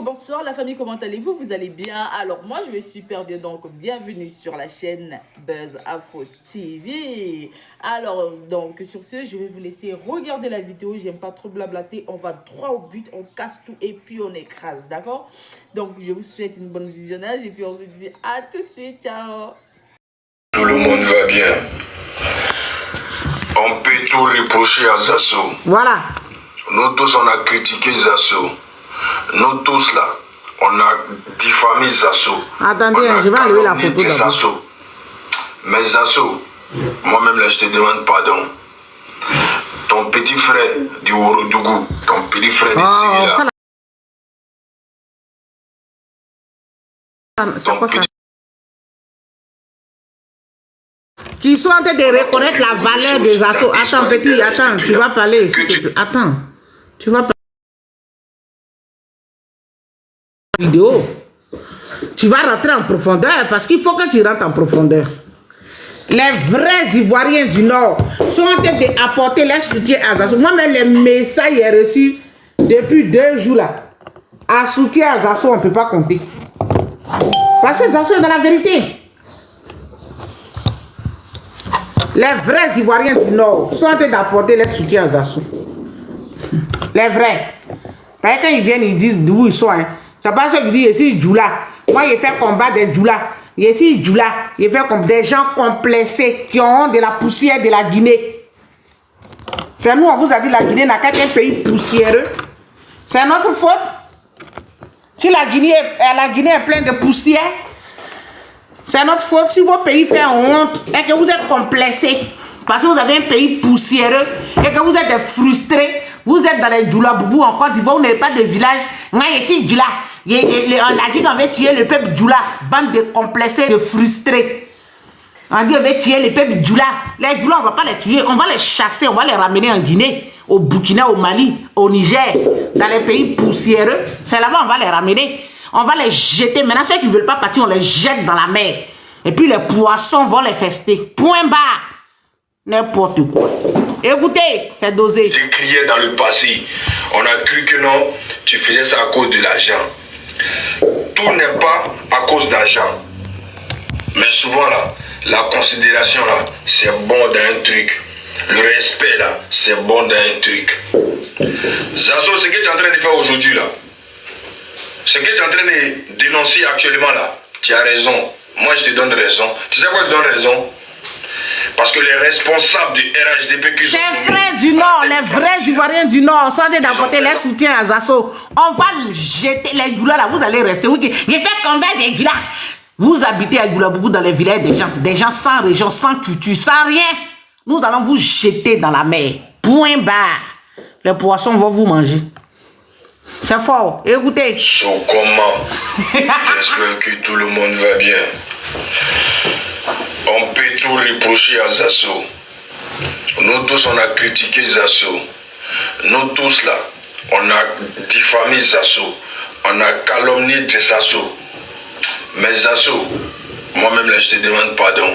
Bonsoir la famille, comment allez-vous? Vous allez bien? Alors moi je vais super bien, donc bienvenue sur la chaîne Buzz Afro TV. Alors donc sur ce, je vais vous laisser regarder la vidéo, j'aime pas trop blablater, on va droit au but, on casse tout et puis on écrase, d'accord? Donc je vous souhaite une bonne visionnage et puis on se dit à tout de suite, ciao! Tout le monde va bien. On peut tout reprocher à Zasso. Voilà. Nous tous, on a critiqué Zasso. Nous tous, là, on a diffamé Zasso. Attendez, je vais enlever la photo d'abord. Mais Zasso, moi-même, là, je te demande pardon. Ton petit frère du Ourodougou, ton petit frère de Silla. C'est quoi ça? Qui sont en train de reconnaître la valeur des assauts. Attends, petit, attends, tu vas parler, s'il te plaît. Attends, tu vas parler. Vidéo. Tu vas rentrer en profondeur parce qu'il faut que tu rentres en profondeur. Les vrais Ivoiriens du Nord sont en train d'apporter leur soutien à Zasso. Moi-même, les messages j'ai reçus depuis 2 jours là. À soutien à Zasso, on ne peut pas compter. Parce que Zasso est dans la vérité. Les vrais Ivoiriens du Nord sont en train d'apporter leur soutien à Zasso. Les vrais. Parce que quand ils viennent, ils disent d'où ils sont. Hein. C'est pas ça qu'ils disent ici, Djoula. Moi, j'ai fait combattre des Djoula. Ici, Djoula. J'ai fait comme des gens complexés qui ont de la poussière de la Guinée. C'est nous, on vous a dit la Guinée n'a qu'un pays poussiéreux. C'est notre faute. Si la Guinée est pleine de poussière, c'est notre faute. Si vos pays font honte et que vous êtes complexés parce que vous avez un pays poussiéreux et que vous êtes frustrés, vous êtes dans les Djoula Boubou en Côte d'Ivoire, vous n'avez pas de village. Ici, Djoula. On a dit qu'on va tuer le peuple Djoula. Bande de complexés, de frustrés. On dit qu'on va tuer le peuple Djoula. Les Djoula, on ne va pas les tuer. On va les chasser. On va les ramener en Guinée, au Burkina, au Mali, au Niger, dans les pays poussiéreux. C'est là-bas on va les ramener. On va les jeter. Maintenant, ceux qui ne veulent pas partir, on les jette dans la mer. Et puis les poissons vont les fester. Point barre. N'importe quoi. Écoutez, c'est dosé. Tu criais dans le passé. On a cru que non, tu faisais ça à cause de l'argent. Tout n'est pas à cause d'argent. Mais souvent là, la considération là, c'est bon dans un truc. Le respect là, c'est bon dans un truc. Zasso, ce que tu es en train de faire aujourd'hui là, ce que tu es en train de dénoncer actuellement là, tu as raison. Moi je te donne raison. Tu sais quoi, je te donne raison? Parce que les responsables du RHDP qui sont... Les frères du Nord, les vrais Ivoiriens du Nord sont en train d'apporter leur soutien à Zasso. On va jeter les Djoula là, vous allez rester. Oui, j'ai fait combien de Djoula? Vous habitez à Djoula beaucoup dans les villages des gens sans région, sans culture, sans rien. Nous allons vous jeter dans la mer. Point barre. Les poissons vont vous manger. C'est fort. Écoutez. So comment? J'espère que tout le monde va bien. On peut tout reprocher à Zasso. Nous tous, on a critiqué Zasso. Nous tous, là, on a diffamé Zasso. On a calomnié Zasso. Mais Zasso, moi-même, là, je te demande pardon.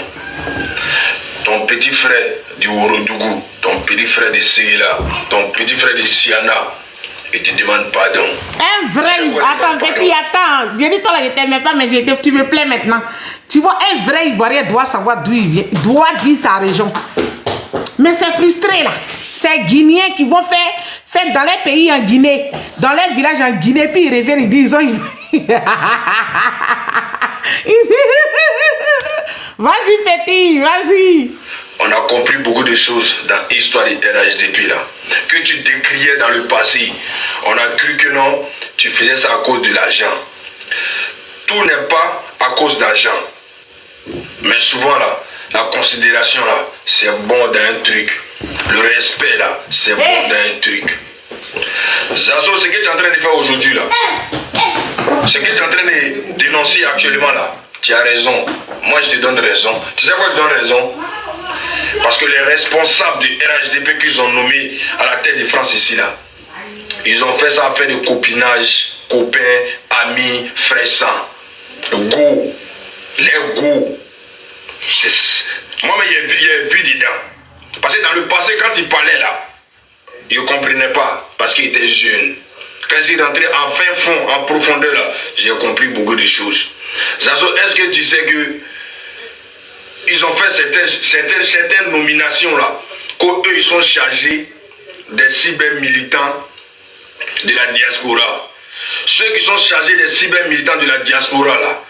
Ton petit frère du Ourodougou, ton petit frère de Silla, ton petit frère de Siana, il te demande pardon. Un vrai... Attends, petit, attends. Bien dit, toi, là, je t'aimais pas, mais tu me plais maintenant. Tu vois, un vrai Ivoirien doit savoir d'où il vient, doit dire sa région. Mais c'est frustré là. C'est Guinéens qui vont faire dans les pays en Guinée, dans les villages en Guinée, puis ils reviennent, ils disent... Vas-y petit, vas-y. On a compris beaucoup de choses dans l'histoire du RHDP là. Que tu décriais dans le passé. On a cru que non, tu faisais ça à cause de l'argent. Tout n'est pas à cause d'argent. Mais souvent là, la considération là, c'est bon dans un truc. Le respect là, c'est bon dans un truc. Zasso, ce que tu es en train de faire aujourd'hui là, ce que tu es en train de dénoncer actuellement là, tu as raison. Moi je te donne raison. Tu sais quoi, je te donne raison? Parce que les responsables du RHDP qu'ils ont nommés à la tête de France ici là, ils ont fait ça afin de copinage, copains, amis, frères sang. Go. Les go. Moi, mais il y a vu dedans. Parce que dans le passé, quand il parlait là, il ne comprenait pas. Parce qu'il était jeune. Quand je suis rentré en fin fond, en profondeur, là, j'ai compris beaucoup de choses. Zazo, est-ce que tu sais que ils ont fait certaines nominations là, qu'eux ils sont chargés des cyber-militants de la diaspora. Ceux qui sont chargés des cyber-militants de la diaspora là,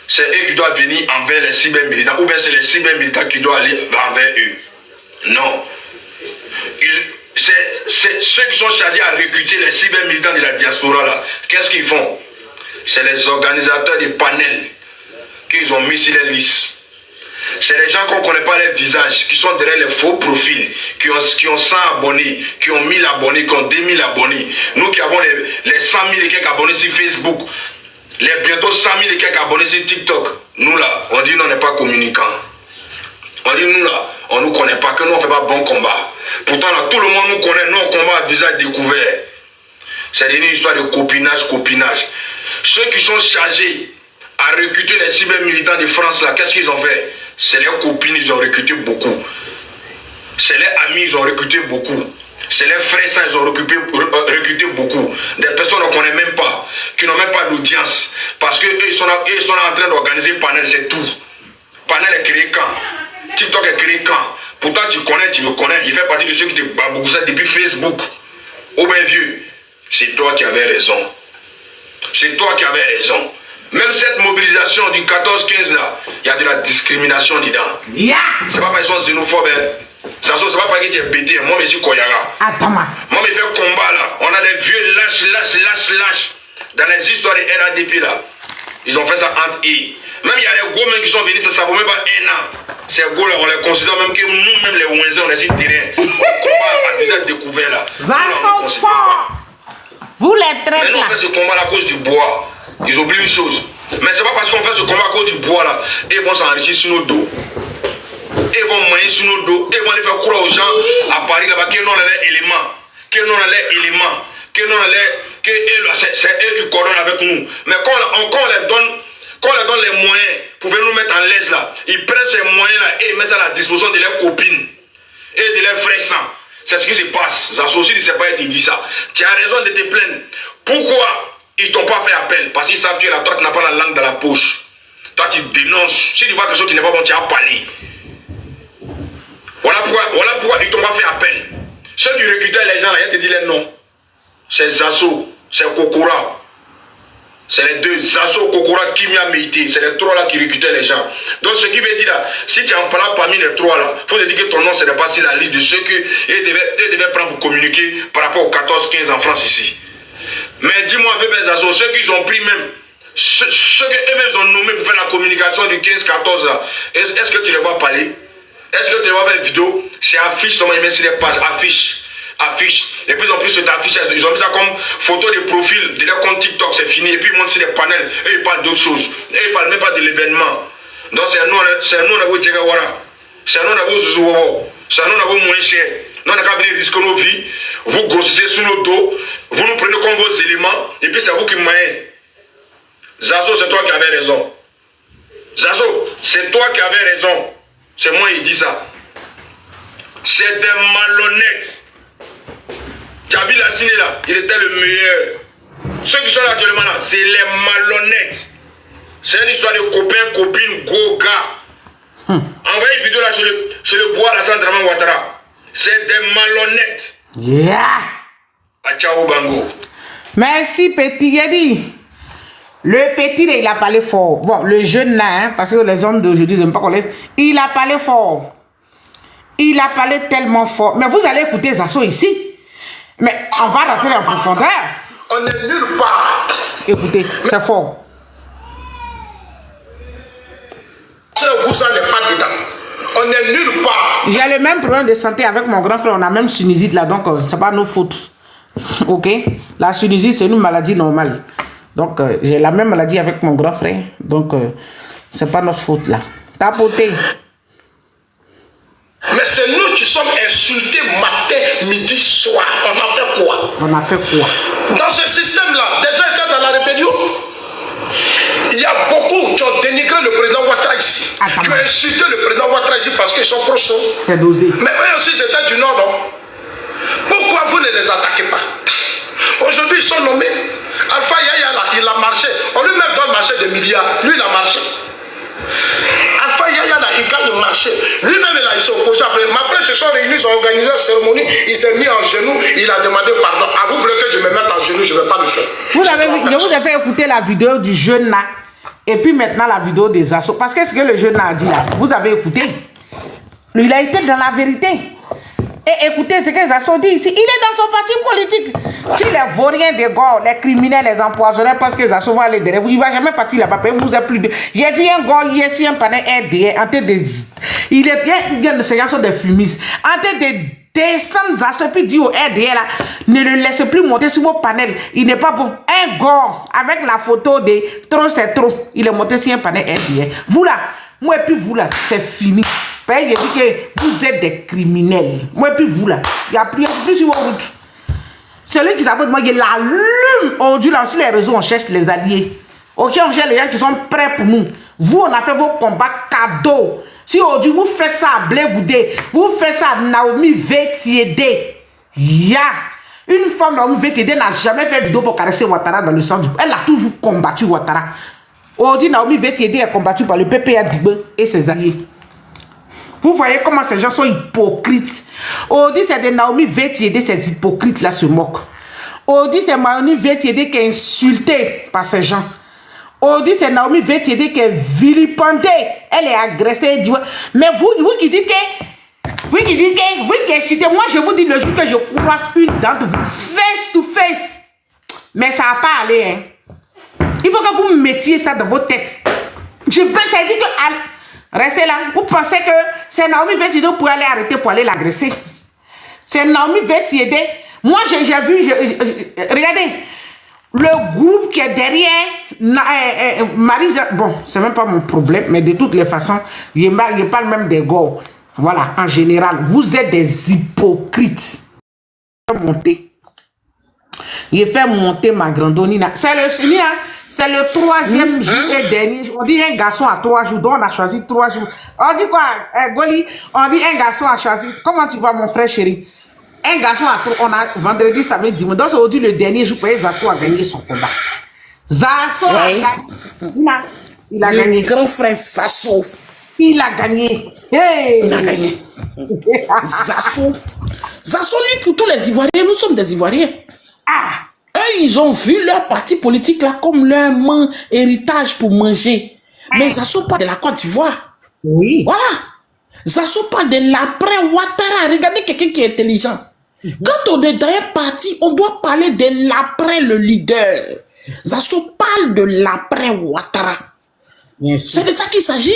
c'est eux qui doivent venir envers les cyber-militants, ou bien c'est les cyber-militants qui doivent aller envers eux. Non. C'est ceux qui sont chargés à recruter les cyber-militants de la diaspora là. Qu'est-ce qu'ils font? C'est les organisateurs des panels qu'ils ont mis sur les listes. C'est les gens qu'on ne connaît pas les visages, qui sont derrière les faux profils, qui ont 100 abonnés, qui ont 1000 abonnés, qui ont 2000 abonnés. Nous qui avons les 100 000 et quelques abonnés sur Facebook, les bientôt 100 000 et quelques abonnés sur TikTok, nous là, on dit nous on n'est pas communicants. On dit nous là, on ne nous connaît pas, que nous on ne fait pas bon combat. Pourtant là, tout le monde nous connaît, nous on combat à visage découvert. C'est une histoire de copinage. Ceux qui sont chargés à recruter les cyber-militants de France là, qu'est-ce qu'ils ont fait? C'est les copines, ils ont recruté beaucoup. C'est les amis, ils ont recruté beaucoup. C'est les frères, ils ont recruté beaucoup. Des personnes qu'on ne connaît même pas, qui n'ont même pas d'audience. Parce qu'eux, ils sont en train d'organiser Panel, c'est tout. Panel est créé quand? TikTok est créé quand? Pourtant, tu me connais. Il fait partie de ceux qui te babouillent ça depuis Facebook. Oh ben vieux, c'est toi qui avais raison. C'est toi qui avais raison. Même cette mobilisation du 14-15 là, il y a de la discrimination dedans. Yeah. C'est pas parce qu'ils sont xénophobes. Ça c'est pas parce que tu es bêté. Moi, je suis Koyaga. Attends, moi, je fais combat là. On a des vieux lâches. Dans les histoires des RADP là. Ils ont fait ça entre eux. Même il y a des gros mecs qui sont venus, ça vaut même pas 1 an. Ces gros là, on les considère même que nous-mêmes les Ouenzés, on est sur le terrain. On combat à visage découvert là. Ils sont forts. Vous les traitez là. Mais nous, on fait ce combat là à cause du bois. Ils oublient une chose. Mais c'est pas parce qu'on fait ce combat à cause du bois là. Et ils vont s'enrichir sur nos dos. Et ils vont manger sur nos dos. Et ils vont aller faire croire aux gens à Paris là-bas qu'ils n'ont les éléments. Qu'ils n'ont les éléments. Que c'est eux qui coordonnent avec nous. Mais quand on les donne les moyens pour venir nous mettre en l'aise là, ils prennent ces moyens là et ils mettent ça à la disposition de leurs copines et de leurs frères sang. C'est ce qui se passe. Ça aussi, ne sait pas te dire ça. Tu as raison de te plaindre. Pourquoi ils ne t'ont pas fait appel? Parce qu'ils savent que là, toi, tu n'as pas la langue dans la poche. Toi, tu dénonces. Si tu vois quelque chose qui n'est pas bon, tu as parlé. Voilà pourquoi ils ne t'ont pas fait appel. Ceux qui recrutaient les gens là, ils te disent les noms. C'est Zazo, c'est Kokora. C'est les deux, Zazo, Kokora, Kimia, Meïté. C'est les 3 là qui recrutaient les gens. Donc ce qui veut dire là, si tu es en parlant parmi les 3 là, il faut te dire que ton nom ce n'est pas sur la liste de ceux qu'ils devaient prendre pour communiquer par rapport aux 14-15 en France ici. Mais dis-moi, Zazo, ceux qu'ils ont pris même, ceux qu'eux-mêmes ont nommés pour faire la communication du 15-14 là, est-ce que tu les vois parler? Est-ce que tu les vois faire une vidéo? C'est affiche, seulement ils mettent sur les pages, affiche. Et puis en plus cette affiche, ils ont mis ça comme photo de profil de leur compte TikTok, c'est fini. Et puis ils montrent sur les panels, et ils parlent d'autres choses. Et ils parlent même pas de l'événement. Donc c'est nous, on a vos Djegawara. C'est nous, on a vos Zouzouo. C'est nous, on a vos moins chers. Nous, on a qu'à venir risquer nos vies. Vous grossissez sous nos dos. Vous nous prenez comme vos éléments. Et puis c'est vous qui m'aimez. Zazo, c'est toi qui avais raison. Zazo, c'est toi qui avais raison. C'est moi qui dis ça. C'est des malhonnêtes. Djabi l'a signé là, il était le meilleur. Ceux qui sont là actuellement là, c'est les malhonnêtes. C'est une histoire de copains, copines, gros gars. Envoyez une vidéo là chez le bois là, Sandraman Ouattara. C'est des malhonnêtes. Yeah. Achao Bango. Merci petit, Yedi. Le petit, il a parlé fort. Bon, le jeune là, hein, parce que les hommes d'aujourd'hui n'aiment pas qu'on les... Il a parlé fort. Il a parlé tellement fort. Mais vous allez écouter Zazo ici. Mais on va rentrer en profondeur. On est nulle part. Écoutez, c'est fort. Vous, ça n'est pas dedans. On est nulle part. J'ai le même problème de santé avec mon grand frère. On a même sinusite là, donc c'est pas nos fautes. Ok? La sinusite, c'est une maladie normale. Donc, j'ai la même maladie avec mon grand frère. Donc, c'est pas notre faute là. Tapoter. Mais c'est nous qui sommes insultés matin, midi, soir. On a fait quoi? On a fait quoi? Dans ce système-là, des gens étaient dans la rébellion. Il y a beaucoup qui ont dénigré le président Ouattara ici. Qui ont insulté le président Ouattara ici parce qu'ils sont proches. C'est dosé. Mais eux aussi, c'était du Nord, non? Pourquoi vous ne les attaquez pas? Aujourd'hui, ils sont nommés. Alpha Yaya, là, il a marché. On lui même donne marché des milliards. Lui, il a marché. Alpha Yaya, là, il gagne le marché. Lui-même, là, il s'est opposé. Après, ils se sont réunis, ils ont organisé la cérémonie. Il s'est mis en genoux. Il a demandé pardon. Ah, vous voulez que je me mette en genoux? Je ne vais pas le faire. Je vous ai fait écouter la vidéo du jeune là. Et puis maintenant, la vidéo des assos. Parce que ce que le jeune a dit là, vous avez écouté. Il a été dans la vérité. Et écoutez ce que les assos disent ici. Il est dans son parti politique. Si les vauriens des gars, les criminels, les empoisonneurs, parce que les assos vont aller derrière vous, il ne va jamais partir là-bas. Vous avez plus de. J'ai vu un gars ici, un panel RDR, en train de. Il est bien de ces gens sont des fumistes. En train de descendre les assos, puis dit au RDR là, ne le laissez plus monter sur vos panels. Il n'est pas bon. Un gars, avec la photo de trop c'est trop, il est monté sur un panel RDR. Vous là, moi et puis vous là, c'est fini. Il dit que vous êtes des criminels. Moi et puis vous là, il n'y a plus sur vos routes. Celui qui s'appelle moi, il allume. Aujourd'hui, là, sur les réseaux, on cherche les alliés. Ok, on cherche les gens qui sont prêts pour nous. Vous, on a fait vos combats cadeaux. Si aujourd'hui, vous faites ça à Blé Goudé, vous faites ça à Naomi Vétiédé. Une femme, Naomi Vétiédé, n'a jamais fait vidéo pour caresser Ouattara dans le sang du... Elle a toujours combattu Ouattara. Aujourd'hui, Naomi Vétiédé est combattue par le PPA Dibé et ses alliés. Vous voyez comment ces gens sont hypocrites. Aujourd'hui, c'est de Naomi Vétiédé, ces hypocrites-là se moquent. Aujourd'hui, c'est Naomi Vétiédé qui est insultée par ces gens. Aujourd'hui, c'est Naomi Vétiédé qui est vilipendée. Elle est agressée. Mais vous qui dites que... Vous qui incitez, moi je vous dis le jour que je croise une d'entre vous, face to face. Mais ça n'a pas allé, hein. Il faut que vous mettiez ça dans vos têtes. Je veux, ça dit que... Restez là. Vous pensez que c'est Naomi Vétiédé pour aller arrêter, pour aller l'agresser. C'est Naomi Vétiédé. Moi, j'ai vu... regardez. Le groupe qui est derrière Marisa... Bon, c'est même pas mon problème, mais de toutes les façons, il parle même des gars. Voilà, en général. Vous êtes des hypocrites. Il fait monter ma grandonina. C'est le troisième jour et dernier. On dit un garçon à 3 jours, donc on a choisi 3 jours. On dit quoi, Goli? On dit un garçon a choisi. Comment tu vas, mon frère chéri? Un garçon à 3, on a vendredi, samedi, dimanche. Donc aujourd'hui, le dernier jour, Zasso a gagné son combat. Zasso a gagné. Il a gagné. Le grand frère Zasso. Il a gagné. Hey. Il a gagné. Zasso. Zasso, lui, pour tous les Ivoiriens, nous sommes des Ivoiriens. Ah. Eux, ils ont vu leur parti politique là comme leur héritage pour manger. Mais Zasso parle de la Côte d'Ivoire. Oui. Voilà. Zasso parle de l'après Ouattara. Regardez quelqu'un qui est intelligent. Quand on est dans un parti, on doit parler de l'après le leader. Zasso parle de l'après Ouattara. C'est de ça qu'il s'agit.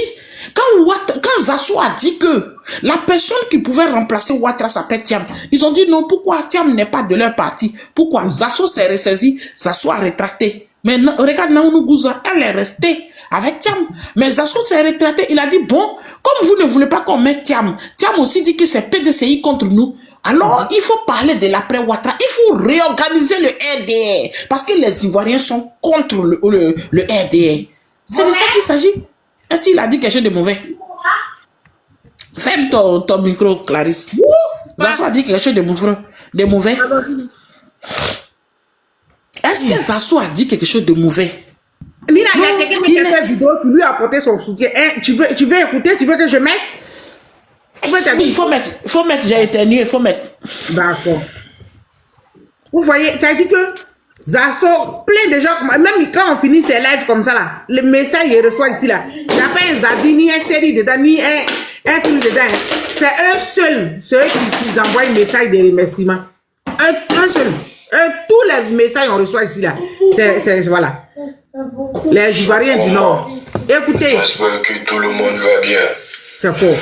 Quand Zasso a dit que la personne qui pouvait remplacer Ouattara s'appelle Thiam, ils ont dit non, pourquoi Thiam n'est pas de leur parti? Pourquoi? Zasso s'est ressaisi, Zasso a rétracté. Mais regarde Naounou Gouza, elle est restée avec Thiam. Mais Zasso s'est rétracté, il a dit bon, comme vous ne voulez pas qu'on mette Thiam, Thiam aussi dit que c'est PDCI contre nous. Alors, il faut parler de l'après Ouattara. Il faut réorganiser le RDR. Parce que les Ivoiriens sont contre le RDR. C'est de ça qu'il s'agit. Est-ce qu'il a dit quelque chose de mauvais? Ferme ton micro, Clarisse. Zasso a dit quelque chose de mauvais. Est-ce que Zasso a dit quelque chose de mauvais? Il y a quelqu'un qui a fait une vidéo qui lui a apporté son soutien. Tu veux écouter? Tu veux que je mette? Oui, il faut mettre, j'ai éternué, il faut mettre. D'accord. Vous voyez, tu as dit que Zasso, plein de gens, même quand on finit ses lives comme ça là, le message il reçoit ici là, il n'y a pas un Zabi, ni un série dedans, ni un truc dedans. C'est un seul, ceux qui envoient un message de remerciement. Un seul. Tous les messages qu'on reçoit ici là, c'est voilà. Les Ivoiriens du Nord. Écoutez. J'espère que tout le monde va bien. C'est faux.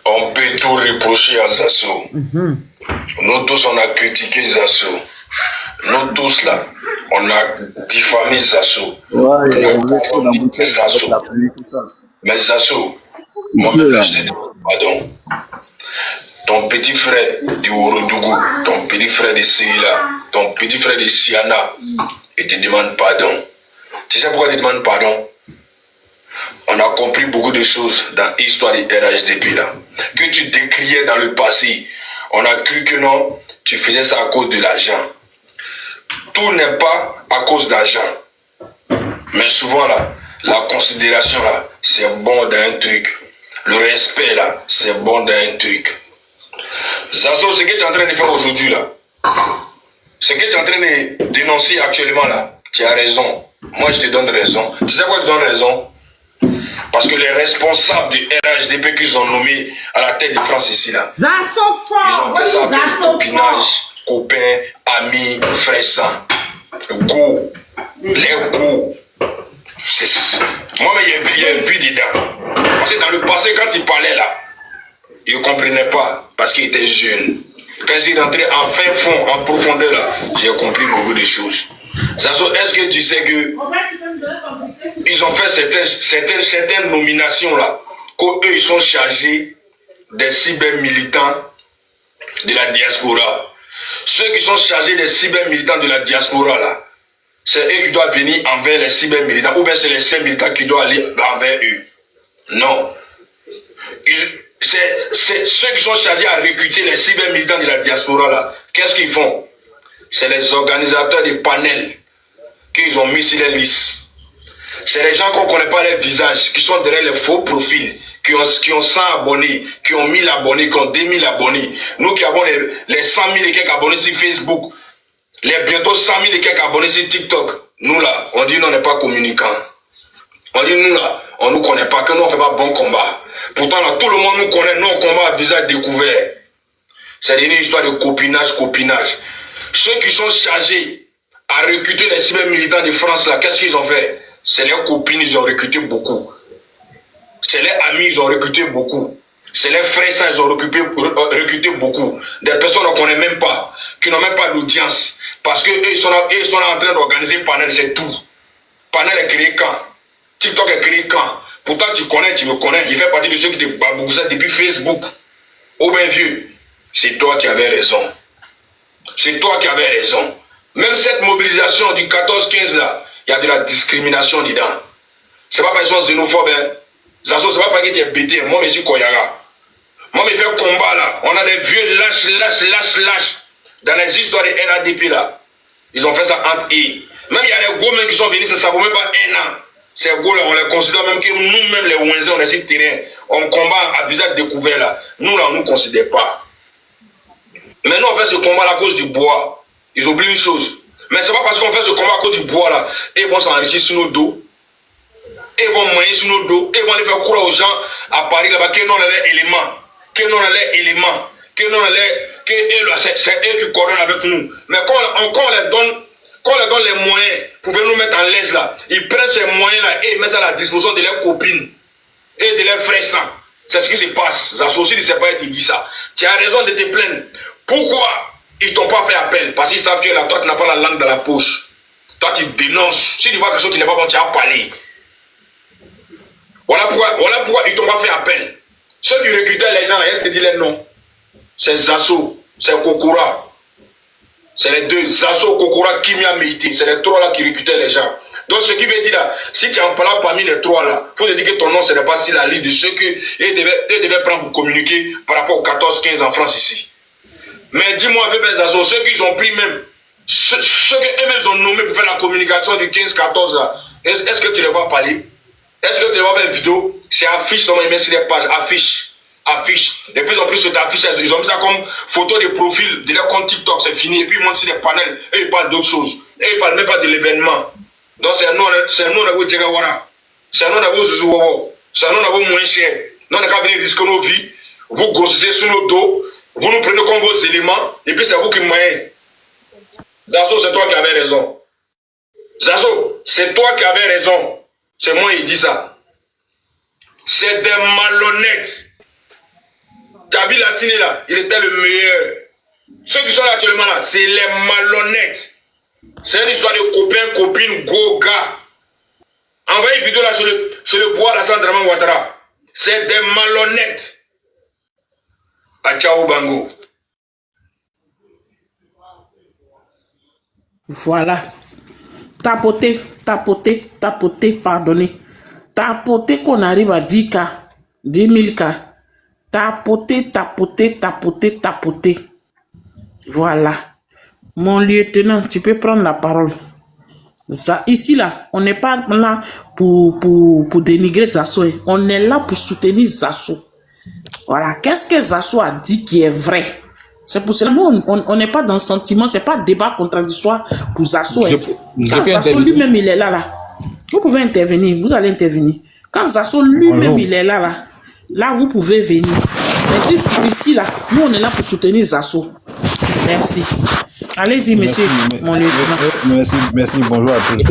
On peut tout reprocher à Zasso. Nous tous, on a critiqué Zasso. Nous tous, là, on a diffamé Zasso. Zasso. Mais Zasso, moi-même, je te demande pardon. Ton petit frère du Ourodougou, ton petit frère de Silla, ton petit frère de Siana, il te demande pardon. Tu sais pourquoi il te demande pardon? On a compris beaucoup de choses dans l'histoire du RHDP là. Que tu décriais dans le passé. On a cru que non, tu faisais ça à cause de l'argent. tout n'est pas à cause d'argent. Mais souvent, là, la considération, là, c'est bon dans un truc. Le respect, là, c'est bon dans un truc. Zazo, ce que tu es en train de faire aujourd'hui, là, ce que tu es en train de dénoncer actuellement, là, tu as raison. Moi, je te donne raison. Tu sais quoi, je te donne raison? Parce que les responsables du RHDP qu'ils ont nommés à la tête de France ici, là, Zasso ils fort. ont fait ça avec copinage, copains, amis, frères sang. Go. Les go. Moi, mais il y a un but dedans. Parce que dans le passé, quand il parlait là, il ne comprenait pas parce qu'il était jeune. Quand il est rentré en fin fond, en profondeur là, j'ai compris beaucoup de choses. Zazo, est-ce que tu sais que ils ont fait certaines nominations là, qu'eux ils sont chargés des cyber-militants de la diaspora. Ceux qui sont chargés des cyber-militants de la diaspora là, c'est eux qui doivent venir envers les cyber-militants, ou bien c'est les cyber-militants qui doivent aller envers eux. Non. C'est ceux qui sont chargés à recruter les cyber-militants de la diaspora là. Qu'est-ce qu'ils font? C'est les organisateurs des panels qu'ils ont mis sur les listes. C'est les gens qu'on ne connaît pas les visages, qui sont derrière les faux profils, qui ont 100 abonnés, qui ont 1000 abonnés, qui ont 2000 abonnés. Nous qui avons les 100 000 et quelques abonnés sur Facebook, les bientôt 100 000 et quelques abonnés sur TikTok, nous là, on dit nous on n'est pas communicants. On dit nous là, on ne nous connaît pas, que nous on ne fait pas bon combat. Pourtant là, tout le monde nous connaît, nous on combat à visage découvert. C'est une histoire de copinage. Ceux qui sont chargés à recruter les cyber-militants de France là, qu'est-ce qu'ils ont fait? C'est leurs copines, ils ont recruté beaucoup. C'est les amis, ils ont recruté beaucoup. C'est les frères, ils ont recruté beaucoup. Des personnes qu'on ne connaît même pas, qui n'ont même pas d'audience. Parce qu'eux, ils sont en train d'organiser Panel, c'est tout. Panel est créé quand? TikTok est créé quand? Pourtant, tu me connais. Il fait partie de ceux qui te babousaient depuis Facebook. Oh ben vieux, c'est toi qui avais raison. C'est toi qui avais raison. Même cette mobilisation du 14-15 là, il y a de la discrimination dedans. C'est pas parce qu'ils sont xénophobes, hein. Zazo, c'est pas parce que tu es bêté. Moi, je suis Koyara. Moi, je fais combat là. On a des vieux lâches. Dans les histoires des RADP là. Ils ont fait ça entre eux. Même il y a des gros mecs qui sont venus, ça ne vaut même pas un an. Ces gros là, on les considère même que nous-mêmes, les Ouenzés, on est sur le terrain. On combat à visage découvert là. Nous là, on ne nous considère pas. Maintenant, on fait ce combat là à cause du bois. Ils oublient une chose. Mais c'est pas parce qu'on fait ce combat à cause du bois là. Et ils vont s'enrichir sur nos dos. Et ils vont manger sur nos dos. Et ils vont aller faire croire aux gens à Paris là-bas que non, les éléments. Que non, les éléments. Que non, c'est eux qui coordonnent avec nous. Mais quand on les donne les moyens pour venir nous mettre en l'aise là, ils prennent ces moyens là et ils mettent ça à la disposition de leurs copines et de leurs frères sang. C'est ce qui se passe. Ça aussi, ne sait pas qui dit ça. Tu as raison de te plaindre. Pourquoi ils t'ont pas fait appel? Parce qu'ils savent que là, toi, tu n'as pas la langue dans la poche. Toi, tu dénonces. Si tu vois quelque chose qui n'est pas bon, tu as parlé. Voilà pourquoi ils t'ont pas fait appel. Ceux qui recrutaient les gens, là, ils te disent les noms. C'est Zasso, c'est Kokora. C'est les deux, Zasso, Kokora, Kimia, Meïté. C'est les trois là qui recrutaient les gens. Donc, ce qui veut dire là, si tu es en parlant parmi les trois là, il faut te dire que ton nom ne serait pas sur la liste de ceux qu'ils devaient prendre pour communiquer par rapport aux 14-15 en France ici. Mais dis-moi, Zasso, ceux qu'ils ont pris même, ceux qu'eux-mêmes ont nommés pour faire la communication du 15-14 là, est-ce que tu les vois parler? Est-ce que tu les vois faire une vidéo? C'est affiche, seulement ils mettent sur les pages, affiche. De plus en plus, cette affiche, ils ont mis ça comme photo de profil de leur compte TikTok, c'est fini. Et puis ils montent sur les panels, et ils parlent d'autres choses. Et ils ne parlent même pas de l'événement. Donc c'est un nom de vos Djegawara. C'est un nom de vos Zouzouwo. C'est un nom de vos moins chers. Nous, on n'a qu'à venir risquer nos vies. Vous grossissez sur nos dos. Vous nous prenez comme vos éléments. Et puis c'est vous qui moyez. Zazo, c'est toi qui avais raison. Zazo, c'est toi qui avais raison. C'est moi qui dis ça. C'est des malhonnêtes. Jabi Lassine là, il était le meilleur. Ceux qui sont là actuellement là, c'est les malhonnêtes. C'est une histoire de copains, copines, go, gars. Envoyez une vidéo là sur le bois là, Sandraman Ouattara. C'est des malhonnêtes. Achao Bango. Voilà. Tapoter, pardonnez. Tapoter qu'on arrive à 10K, 10 000K. Tapoter. Voilà. Mon lieutenant, tu peux prendre la parole. Ici, là, on n'est pas là pour dénigrer Zasso. On est là pour soutenir Zasso. Voilà. Qu'est-ce que Zasso a dit qui est vrai? C'est pour cela que on n'est pas dans le sentiment, c'est pas débat contradictoire pour Zasso. Quand Zasso lui-même, il est là. Vous pouvez intervenir, vous allez intervenir. Quand Zasso lui-même, il est là, vous pouvez venir. Mais ici, là, nous, on est là pour soutenir Zasso. Merci. Allez-y, monsieur, mon lieutenant. Merci, bonjour à tous.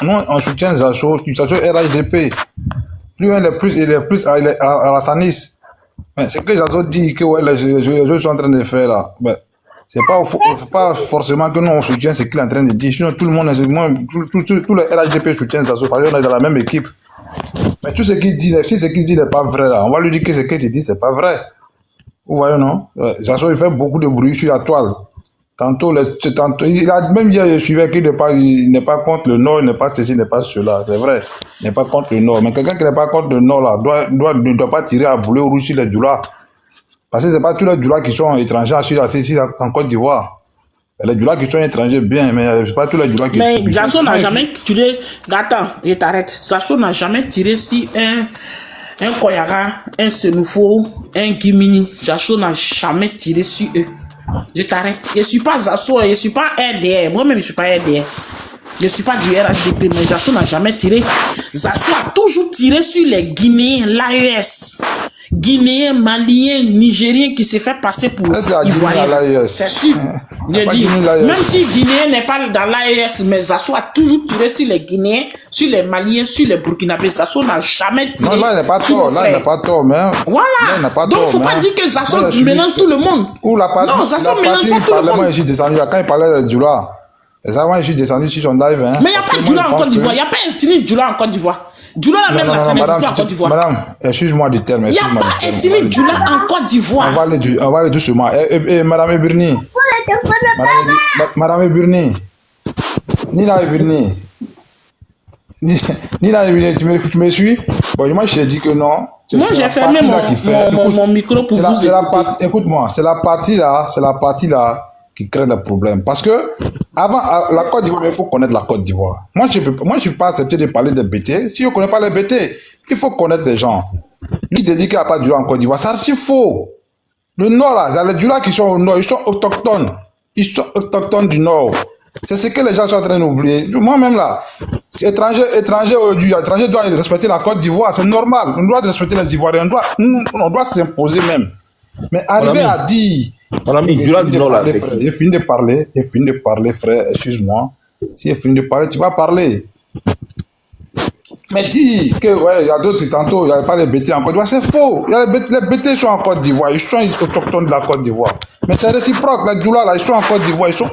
Moi, on soutient Zacho, Zacho RHDP. Lui, il est plus à la Sanis. Ce que Zacho dit que ouais, je suis en train de faire là, ben, c'est pas forcément que nous on soutient ce qu'il est en train de dire. Sinon, tout le monde, tout le RHDP soutient Zacho parce qu'on est dans la même équipe. Mais tout ce qu'il dit, si ce qu'il dit n'est pas vrai là, on va lui dire que ce qu'il dit, c'est pas vrai. Vous voyez, non? Zacho, il fait beaucoup de bruit sur la toile. Tantôt, il a même dit, je suivais qu'il n'est pas contre le Nord, il n'est pas ceci, il n'est pas cela. C'est vrai, il n'est pas contre le Nord. Mais quelqu'un qui n'est pas contre le Nord, là, ne doit pas tirer à boulet rouge sur les Djoula. Parce que ce n'est pas tous les Djoula qui sont étrangers ici en Côte d'Ivoire. Les Djoula qui sont étrangers, bien, mais ce n'est pas tous les Djoula qui sont. Mais Zacho n'a jamais tiré. Attends, je t'arrête. Zacho n'a jamais tiré si un Koyara, un Senoufo, un Gimini. Zacho n'a jamais tiré sur eux. Je t'arrête. Je ne suis pas Zasso, je ne suis pas RDR. Moi-même, je ne suis pas RDR. Je ne suis pas du RHDP, mais Zasso n'a jamais tiré. Zasso a toujours tiré sur les Guinéens, l'AES. Guinéens, Maliens, Nigériens qui se fait passer pour Ivoiriens. C'est sûr. Je dis, même si Guinéen n'est pas dans l'AES, mais Zasso a toujours tiré sur les Guinéens, sur les Maliens, sur les Burkinabés. Zasso n'a jamais tiré. Non, là, il n'est pas tort. Là, il n'est pas tort, mais. Voilà. Donc, il ne faut pas dire que Zasso mélange tout le monde. Ou la partie, non, Zasso mélange pas tout le monde. Moi, je suis descendu. Quand il parlait de Djoula, moi, je suis descendu sur son live. Mais il n'y a pas de Djoula en Côte d'Ivoire. Il n'y a pas Estini Djoula en Côte d'Ivoire. Djoula a même la scène en Côte d'Ivoire. Madame, excuse-moi du terme. Il n'y a pas Estini Djoula en Côte d'Ivoire. On va aller doucement. Madame Ebirni. Madame Ebirni. Nina Ebirni. Nina Ebirni, tu me suis? Bon, moi, je t'ai dit que non. Moi, j'ai fermé mon micro pour vous écouter. Écoute-moi, c'est la partie là qui crée le problème. Parce que, avant, la Côte d'Ivoire, il faut connaître la Côte d'Ivoire. Moi, je ne suis pas accepté de parler des BT. Si je ne connais pas les BT, il faut connaître des gens. Qui te dit qu'il n'y a pas de Djoula en Côte d'Ivoire, ça c'est faux. Le Nord, là, il y a les Djoula qui sont au Nord, ils sont autochtones. Ils sont autochtones du Nord. C'est ce que les gens sont en train d'oublier. Moi-même, là, étranger doit respecter la Côte d'Ivoire. C'est normal. On doit respecter les Ivoiriens. On doit s'imposer même. Mais arriver à dire... J'ai fini de parler, frère, excuse-moi. Si j'ai fini de parler, tu vas parler. Mais dis que, ouais, il y a d'autres, tantôt, il n'y a pas les BT en Côte d'Ivoire, c'est faux. Les BT sont en Côte d'Ivoire, ils sont autochtones de la Côte d'Ivoire. Mais c'est réciproque, les Djoula, là, ils sont en Côte d'Ivoire, ils sont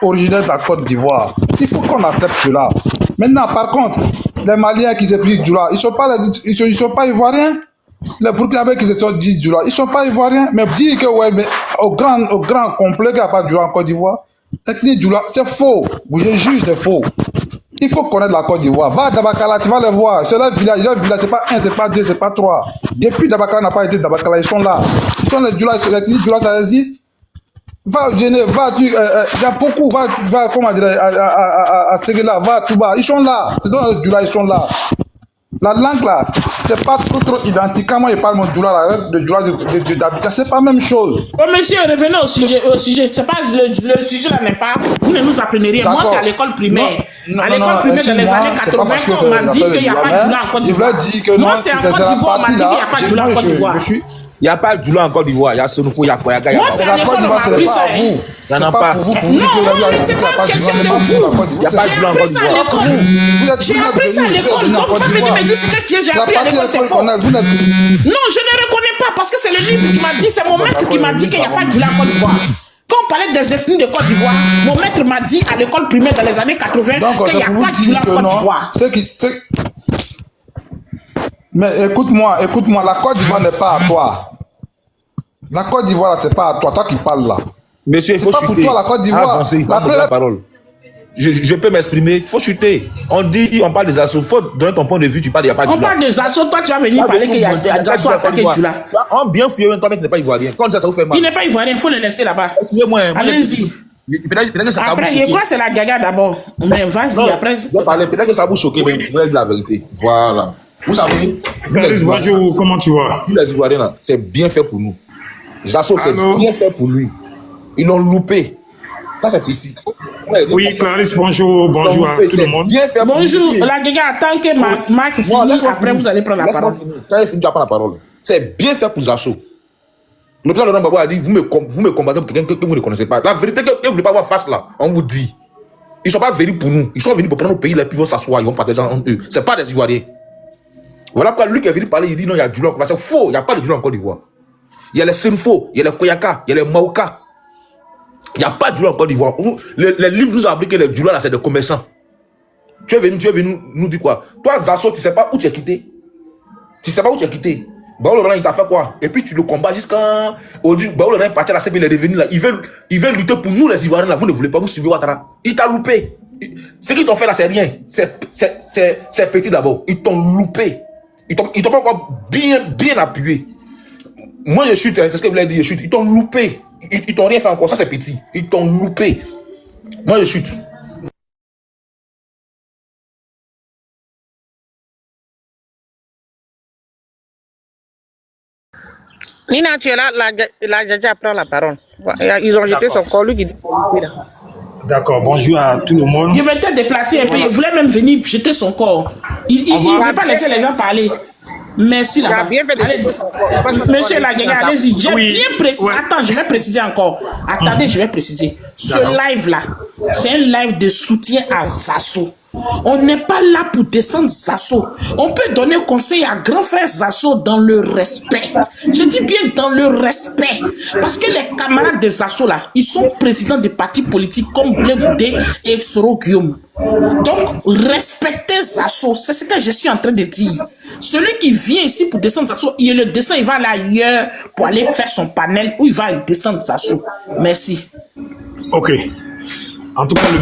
originaires de la Côte d'Ivoire. Il faut qu'on accepte cela. Maintenant, par contre, les Maliens qui s'appliquent Djoula, ils ne sont pas ivoiriens. Les Burkinabés qui se sont dit Djoula, ils ne sont pas ivoiriens. Mais dire que, ouais, mais au grand complet qu'il n'y a pas de Djoula en Côte d'Ivoire, c'est faux. Je juge, c'est faux. Il faut connaître la Côte d'Ivoire. Va à Dabakala, tu vas les voir. C'est leur village, c'est pas 1, c'est pas 2, c'est pas 3. Depuis Dabakala n'a pas été Dabakala, ils sont là. Ils sont les Djoula, ça existe. Va au Djéné, il y a beaucoup, va comment dire, à Séguéla, va à Touba, ils sont là. C'est dans les Djoula, ils sont là. La langue là, c'est pas trop identique. Quand moi je parle mon Djoula là, avec le Djoula d'Abidjan, c'est pas la même chose. Oh monsieur, revenez au sujet. C'est pas le sujet là n'est pas. Vous ne nous apprenez rien. Moi c'est à l'école primaire. À l'école primaire dans les années 80, on m'a dit qu'il n'y a pas de Djoula en Côte d'Ivoire. Moi c'est en Côte d'Ivoire, on m'a dit qu'il n'y a pas de Djoula en Côte d'Ivoire. Il n'y a pas de Djoula en Côte d'Ivoire, il y a Senoufo, il y a Koyaga. Moi c'est à l'école, on m'a appris ça. Il n'y en a pas. Non, mais c'est pas une question de vous. Il n'y a pas de Djoula en Côte d'Ivoire. J'ai appris ça à l'école. Donc vous venez me dire ce que j'ai appris à l'école, c'est faux. Non, je ne reconnais pas parce que c'est le livre qui m'a dit, c'est mon maître qui m'a dit qu'il n'y a pas de Djoula en Côte d'Ivoire. Quand on parlait des ethnies de Côte d'Ivoire, mon maître m'a dit à l'école primaire dans les années 80 qu'il n'y a pas de Djoula en Côte d'Ivoire. Mais écoute-moi, la Côte d'Ivoire n'est pas à toi. La Côte d'Ivoire, c'est pas à toi qui parles là. Monsieur, il faut chuter. C'est pas pour toi la Côte d'Ivoire. La parole. je peux m'exprimer. Il faut chuter. On parle des assauts. Il faut donner ton point de vue. Tu parles, il n'y a pas de On parle des assauts. Toi, tu vas venir parler qu'il y a des assauts attaqués Djoula. On bien fouillé, toi, mec, n'est pas ivoirien. Quand ça vous fait mal. Il n'est pas ivoirien, il faut le laisser là-bas. Allez-y. Après, je crois que c'est la gaga d'abord. Mais vas-y, après. Peut-être que ça vous choque, mais vous êtes la vérité. Voilà. Vous savez. Bonjour, comment tu vas? Les Ivoiriens, là, c'est bien fait pour nous. Les assauts, c'est bien fait pour lui. Ils l'ont loupé. Ça, c'est petit. Oui, Clarisse, bonjour à tout le monde. Bonjour, la gaga, attends que Marc finisse, après vous allez prendre la parole. Quand il finit, tu vas prendre la parole. C'est bien fait pour Zasso. Le président Laurent Gbagbo a dit, vous me combattez pour quelqu'un que vous ne connaissez pas. La vérité que vous ne voulez pas voir face là, on vous dit. Ils ne sont pas venus pour nous. Ils sont venus pour prendre nos pays, là, puis ils vont s'asseoir, ils vont partager entre eux. Ce n'est pas des Ivoiriens. Voilà pourquoi lui qui est venu parler, il dit non, il y a du Djoula. C'est faux, il n'y a pas de Djoula en Côte d'Ivoire. Il y a les Senfo, il y a les Koyaka, il y a les Maoka. Il n'y a pas de Djoula en Côte d'Ivoire. Les livres nous ont appris que les Djoula là, c'est des commerçants. Tu es venu nous dire quoi? Toi, Zasso, tu ne sais pas où tu es quitté. Tu ne sais pas où tu es quitté. Bao Laurent, il t'a fait quoi? Et puis tu le combats jusqu'à aujourd'hui. Bao Laurent est parti à la CP, il est revenu là. Il veut lutter pour nous, les Ivoiriens là. Vous ne voulez pas, vous suivez Ouattara. Il t'a loupé. Ce qu'ils t'ont fait là, c'est rien. C'est petit d'abord. Ils t'ont loupé. Ils t'ont pas encore bien appuyé. Moi, je chute, c'est ce que vous l'avez dit, je chute. Ils t'ont loupé. Ils t'ont rien fait encore. Ça, c'est petit. Ils t'ont loupé. Moi, je chute. Nina, tu es là, la Djaja prend la parole. Ils ont jeté son corps, lui qui dit. D'accord, bonjour à tout le monde. Il veut te déplacer un peu, il voulait même venir jeter son corps. Il ne veut pas laisser les gens parler. Merci là-bas. Monsieur Lagaga, allez-y. J'ai bien précisé. Attends, je vais préciser encore. Attendez, je vais préciser. Ce live-là, c'est un live de soutien à Zasso. On n'est pas là pour descendre Zasso. On peut donner conseil à grand frère Zasso dans le respect. Je dis bien dans le respect. Parce que les camarades de Zasso là, ils sont présidents des partis politiques comme Blé Goudé et Xoro Guillaume. Donc, respectez Zasso. C'est ce que je suis en train de dire. Celui qui vient ici pour descendre Zasso, il le descend, il va aller ailleurs pour aller faire son panel où il va descendre Zasso. Merci. Ok. En tout cas, le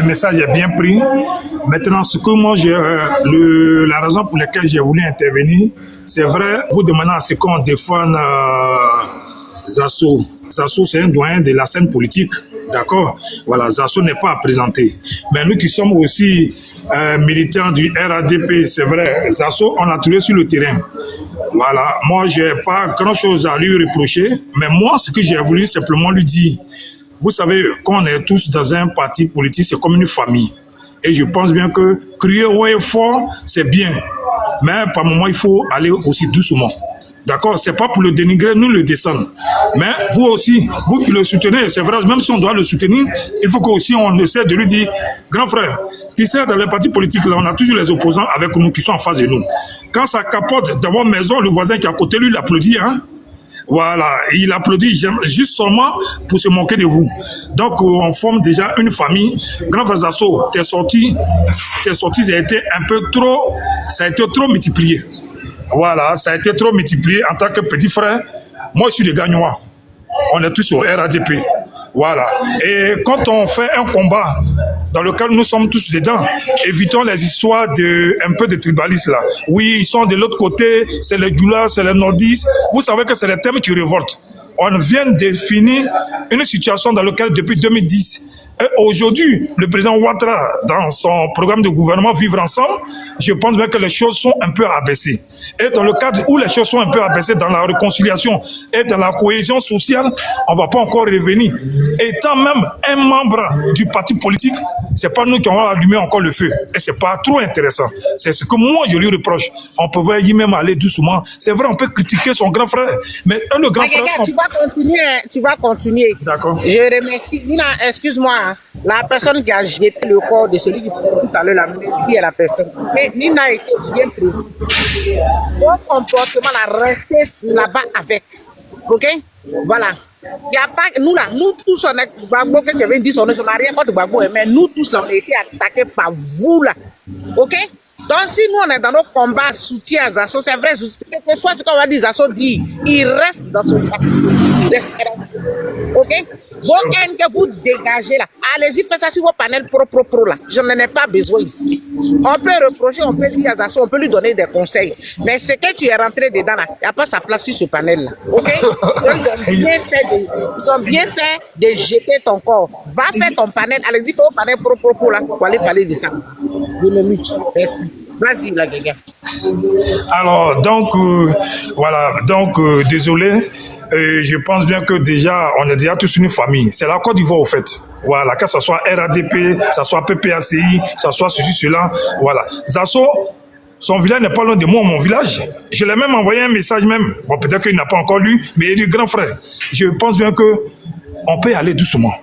message est bien pris. Maintenant, ce que moi, la raison pour laquelle j'ai voulu intervenir, c'est vrai, vous demandez à ce qu'on défende Zasso. Zasso, c'est un doyen de la scène politique. D'accord? Voilà, Zasso n'est pas à présenter. Mais nous qui sommes aussi militants du RADP, c'est vrai, Zasso, on a trouvé sur le terrain. Voilà, moi, je n'ai pas grand-chose à lui reprocher. Mais moi, ce que j'ai voulu simplement lui dire, vous savez, quand on est tous dans un parti politique, c'est comme une famille. Et je pense bien que crier haut et fort, c'est bien. Mais par moment, il faut aller aussi doucement. D'accord? C'est pas pour le dénigrer, nous le descendre. Mais vous aussi, vous qui le soutenez, c'est vrai, même si on doit le soutenir, il faut qu'aussi on essaie de lui dire, grand frère, tu sais, dans les partis politiques, là, on a toujours les opposants avec nous qui sont en face de nous. Quand ça capote devant maison, le voisin qui est à côté, lui, il applaudit, hein? Voilà, il applaudit juste seulement pour se moquer de vous. Donc, on forme déjà une famille. Grand frère Zasso, tes sorties, ça a été trop multiplié. Voilà, ça a été trop multiplié en tant que petit frère. Moi, je suis de Gagnois. On est tous au RADP. Voilà. Et quand on fait un combat dans lequel nous sommes tous dedans, évitons les histoires un peu de tribalisme là. Oui, ils sont de l'autre côté, c'est les Djoula, c'est les nordistes. Vous savez que c'est les thèmes qui révoltent. On vient de définir une situation dans laquelle depuis 2010, et aujourd'hui, le président Ouattara, dans son programme de gouvernement Vivre Ensemble, je pense bien que les choses sont un peu abaissées. Et dans le cadre où les choses sont un peu abaissées dans la réconciliation et dans la cohésion sociale, on ne va pas encore revenir. Étant même un membre du parti politique, ce n'est pas nous qui allons allumer encore le feu. Et ce n'est pas trop intéressant. C'est ce que moi je lui reproche. On pouvait y même aller doucement. C'est vrai, on peut critiquer son grand frère. Mais le grand frère... Tu vas continuer. D'accord. Je remercie. Nina, excuse-moi. La personne qui a jeté le corps de celui qui tout à l'heure l'a dit à la personne. Mais Nina a été bien précis. Mon comportement a resté là-bas avec. Ok? Voilà. Il y a pas, nous tous, on est Gbagbo, que tu viens de dire, on n'a rien contre Gbagbo, mais nous tous, on a été attaqués par vous là. Ok? Donc, si nous, on est dans nos combats, soutien à Zasso, c'est vrai, que ce soit ce qu'on va dire, Zasso dit, il reste dans son parti politique, il reste. Ok? Vos haines que vous dégagez là, allez-y, faites ça sur vos panels pro là. Je n'en ai pas besoin ici. On peut reprocher, on peut dire à Zasso, on peut lui donner des conseils. Mais ce que tu es rentré dedans là, il n'y a pas sa place sur ce panel là. Ok? Ils ont bien fait de jeter ton corps. Va faire ton panel, allez-y, fais vos panels pro là, pour aller parler de ça. Je me mute. Merci. Vas-y, la gars. Alors, donc, voilà, donc, désolé, je pense bien que déjà, on est déjà tous une famille. C'est la Côte d'Ivoire, au fait. Voilà, que ce soit RADP, que ce soit PPACI, que ce soit ceci, cela, voilà. Zasso, son village n'est pas loin de moi, mon village. Je l'ai même envoyé un message même. Bon, peut-être qu'il n'a pas encore lu, mais il dit, grand frère, je pense bien que on peut y aller doucement.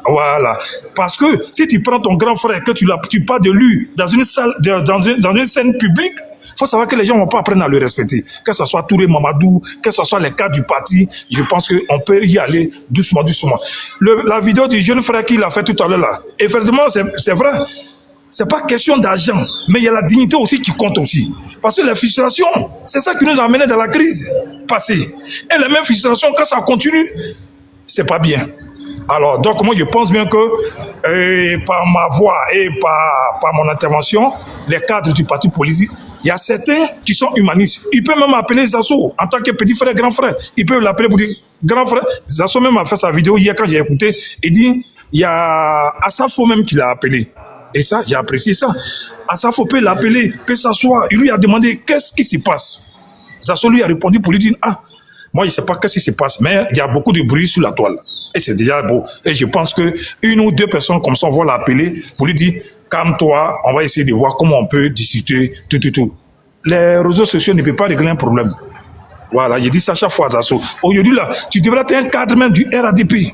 Voilà. Parce que si tu prends ton grand frère, que tu parles de lui dans une salle, dans une scène publique, il faut savoir que les gens ne vont pas apprendre à le respecter. Que ce soit Touré Mamadou, que ce soit les cadres du parti, je pense qu'on peut y aller doucement, doucement. La vidéo du jeune frère qu'il a fait tout à l'heure là, effectivement, c'est vrai. C'est pas question d'argent, mais il y a la dignité aussi qui compte aussi. Parce que les frustrations, c'est ça qui nous a amené dans la crise passée. Et les mêmes frustrations, quand ça continue, c'est pas bien. Alors, donc, moi, je pense bien que par ma voix et par mon intervention, les cadres du parti politique, il y a certains qui sont humanistes. Ils peuvent même appeler Zasso en tant que petit frère, grand frère. Ils peuvent l'appeler pour dire grand frère. Zasso même a fait sa vidéo hier quand j'ai écouté. Il dit, il y a Asafo même qui l'a appelé. Et ça, j'ai apprécié ça. Asafo peut l'appeler, peut s'asseoir. Il lui a demandé qu'est-ce qui se passe. Zasso lui a répondu pour lui dire, ah, moi, je ne sais pas qu'est-ce qui se passe, mais il y a beaucoup de bruit sur la toile. Et c'est déjà beau. Et je pense que une ou deux personnes comme ça, on va l'appeler pour lui dire, calme-toi, on va essayer de voir comment on peut discuter, tout. Les réseaux sociaux ne peuvent pas régler un problème. Voilà, j'ai dit ça chaque fois, Zasso. Aujourd'hui, là, tu devrais être un cadre même du RADP.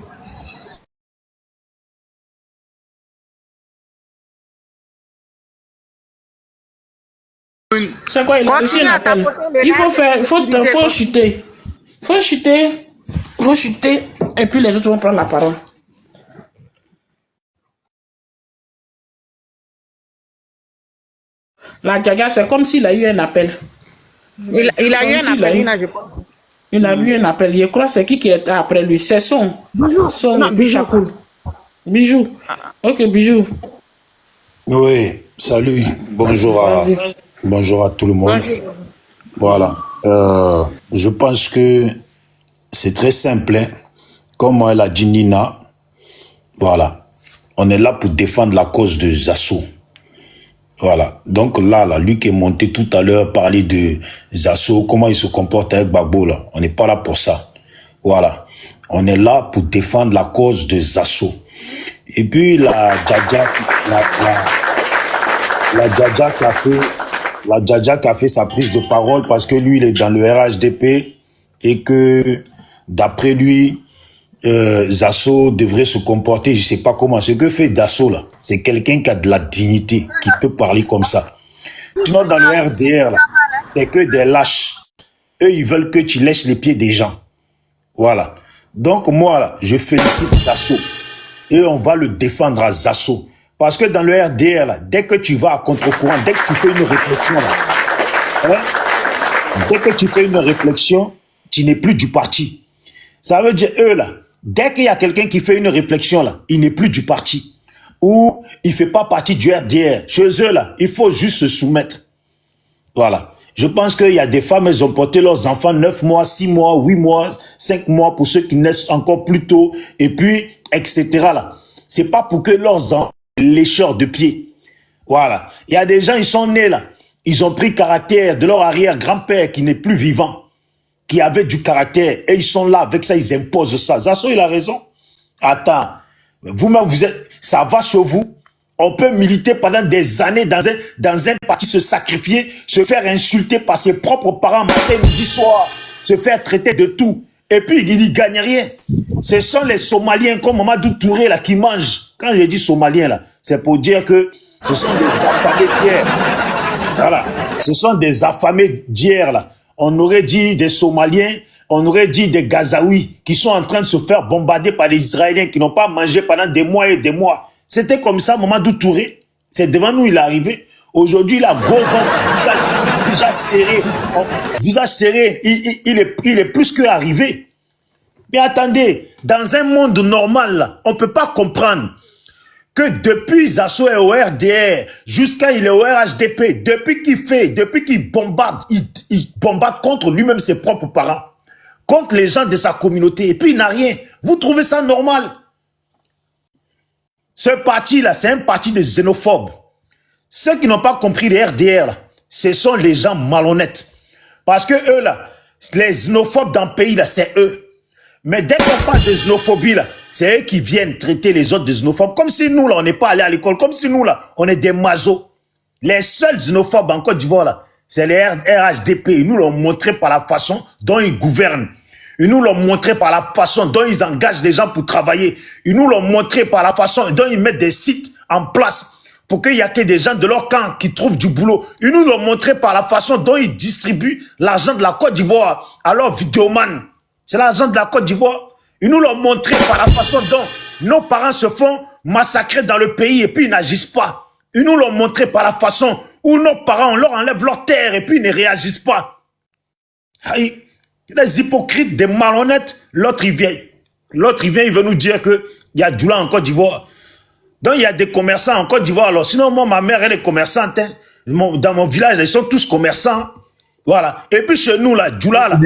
C'est quoi, il a reçu un appel. Il faut chuter. Faut chuter, et puis les autres vont prendre la parole. La Gaga, c'est comme s'il a eu un appel. Il a eu un appel, je pense. Il a eu un appel. Je crois que c'est qui était après lui. C'est son Bijou. Bijou. Ok, Bijou. Oui, salut. Bonjour à tout le monde. Voilà. Je pense que c'est très simple. Hein. Comme elle a dit Nina, voilà. On est là pour défendre la cause de Zasso. Voilà. Donc là, lui qui est monté tout à l'heure, parler de Zasso, comment il se comporte avec Babo, là. On n'est pas là pour ça. Voilà. On est là pour défendre la cause de Zasso. Et puis la Djadja qui a fait sa prise de parole parce que lui, il est dans le RHDP et que d'après lui, Zasso devrait se comporter, je sais pas comment. Ce que fait Zasso là, c'est quelqu'un qui a de la dignité, qui peut parler comme ça. Sinon, dans le RDR là, c'est que des lâches. Eux, ils veulent que tu lèches les pieds des gens. Voilà. Donc moi là, je félicite Zasso et on va le défendre à Zasso. Parce que dans le RDR là, dès que tu vas à contre-courant, dès que tu fais une réflexion là, dès que tu fais une réflexion, tu n'es plus du parti. Ça veut dire eux là, dès qu'il y a quelqu'un qui fait une réflexion là, il n'est plus du parti. Ou il fait pas partie du RDR. Chez eux là, il faut juste se soumettre. Voilà. Je pense qu'il y a des femmes, elles ont porté leurs enfants 9 mois, 6 mois, 8 mois, 5 mois pour ceux qui naissent encore plus tôt. Et puis, etc. là. C'est pas pour que leurs enfants lécheurs de pied. Voilà. Il y a des gens, ils sont nés là. Ils ont pris caractère de leur arrière-grand-père qui n'est plus vivant, qui avait du caractère. Et ils sont là, avec ça, ils imposent ça. Zasso, il a raison. Attends. Vous-même, vous êtes, ça va chez vous. On peut militer pendant des années dans un parti, se sacrifier, se faire insulter par ses propres parents matin, midi, soir, se faire traiter de tout. Et puis, il ne gagne rien. Ce sont les Somaliens comme Mamadou Touré là, qui mangent. Quand je dis Somaliens, là, c'est pour dire que ce sont des affamés d'hier. Voilà. Ce sont des affamés d'hier. Là. On aurait dit des Somaliens, on aurait dit des Gazaouis qui sont en train de se faire bombarder par les Israéliens qui n'ont pas mangé pendant des mois et des mois. C'était comme ça, Mamadou Touré. C'est devant nous, il est arrivé. Aujourd'hui, il a gros ventre, visage serré. Visage serré, il est plus qu'arrivé. Mais attendez, dans un monde normal, là, on ne peut pas comprendre que depuis Zasso est au RDR, jusqu'à il est au RHDP, depuis qu'il bombarde, il bombarde contre lui-même ses propres parents, contre les gens de sa communauté, et puis il n'a rien. Vous trouvez ça normal? Ce parti-là, c'est un parti de xénophobes. Ceux qui n'ont pas compris les RDR, là, ce sont les gens malhonnêtes. Parce que eux, là, les xénophobes dans le pays, là, c'est eux. Mais dès qu'on parle de xénophobie, là, c'est eux qui viennent traiter les autres de xénophobes. Comme si nous, là, on n'est pas allé à l'école. Comme si nous, là, on est des mazos. Les seuls xénophobes en Côte d'Ivoire, là, c'est les RHDP. Ils nous l'ont montré par la façon dont ils gouvernent. Ils nous l'ont montré par la façon dont ils engagent des gens pour travailler. Ils nous l'ont montré par la façon dont ils mettent des sites en place pour qu'il y ait que des gens de leur camp qui trouvent du boulot. Ils nous l'ont montré par la façon dont ils distribuent l'argent de la Côte d'Ivoire à leurs vidéomans. C'est l'argent de la Côte d'Ivoire. Ils nous l'ont montré par la façon dont nos parents se font massacrer dans le pays et puis ils n'agissent pas. Ils nous l'ont montré par la façon où nos parents, on leur enlève leur terre et puis ils ne réagissent pas. Les hypocrites, des malhonnêtes, l'autre il vient, il veut nous dire qu'il y a Djoula en Côte d'Ivoire. Donc il y a des commerçants en Côte d'Ivoire. Alors sinon, moi, ma mère, elle est commerçante. Hein. Dans mon village, ils sont tous commerçants. Voilà. Et puis chez nous, là, Djoula, là.